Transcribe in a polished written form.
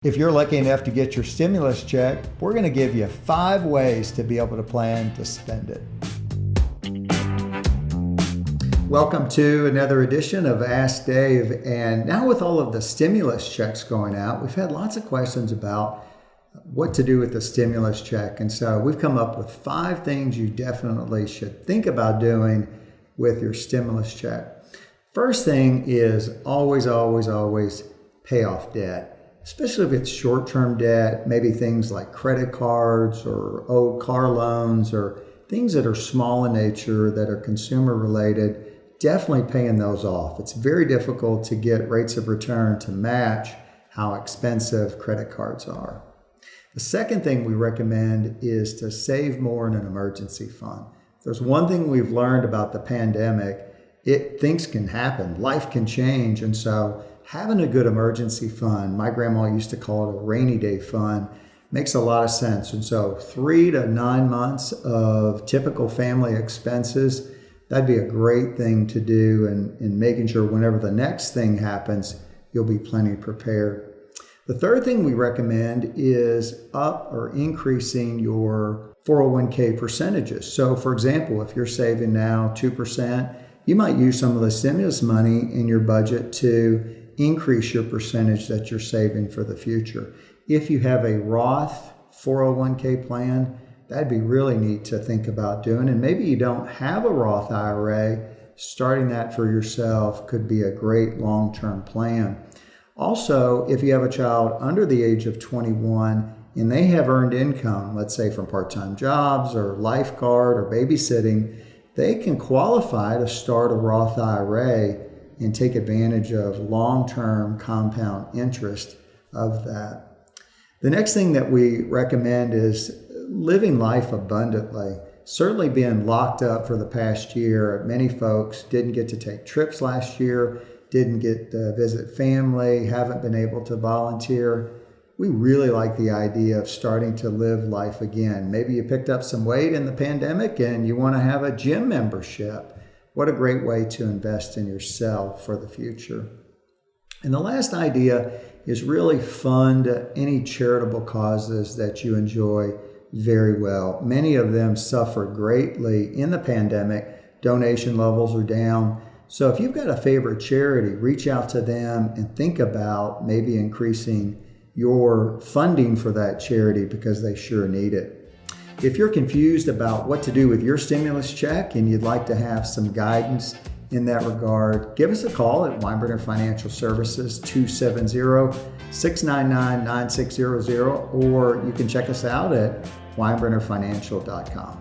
If you're lucky enough to get your stimulus check, we're going to give you 5 ways to be able to plan to spend it. Welcome to another edition of Ask Dave. And now with all of the stimulus checks going out, we've had lots of questions about what to do with the stimulus check. And so we've come up with 5 things you definitely should think about doing with your stimulus check. First thing is always pay off debt. Especially if it's short-term debt, maybe things like credit cards or old car loans or things that are small in nature that are consumer related, definitely paying those off. It's very difficult to get rates of return to match how expensive credit cards are. The second thing we recommend is to save more in an emergency fund. If there's one thing we've learned about the pandemic, things can happen, life can change, and so having a good emergency fund, my grandma used to call it a rainy day fund, makes a lot of sense. And so 3 to 9 months of typical family expenses, that'd be a great thing to do in making sure whenever the next thing happens, you'll be plenty prepared. The third thing we recommend is up or increasing your 401k percentages. So for example, if you're saving now 2%, you might use some of the stimulus money in your budget to increase your percentage that you're saving for the future. If you have a Roth 401k plan, that'd be really neat to think about doing. And maybe you don't have a Roth IRA, starting that for yourself could be a great long-term plan. Also, if you have a child under the age of 21 and they have earned income, let's say from part-time jobs or lifeguard or babysitting, they can qualify to start a Roth IRA and take advantage of long-term compound interest of that. The next thing that we recommend is living life abundantly. Certainly being locked up for the past year, many folks didn't get to take trips last year, didn't get to visit family, haven't been able to volunteer. We really like the idea of starting to live life again. Maybe you picked up some weight in the pandemic and you want to have a gym membership. What a great way to invest in yourself for the future. And the last idea is really fund any charitable causes that you enjoy very well. Many of them suffered greatly in the pandemic. Donation levels are down. So if you've got a favorite charity, reach out to them and think about maybe increasing your funding for that charity because they sure need it. If you're confused about what to do with your stimulus check and you'd like to have some guidance in that regard, give us a call at Weinbrenner Financial Services, 270-699-9600, or you can check us out at weinbrennerfinancial.com.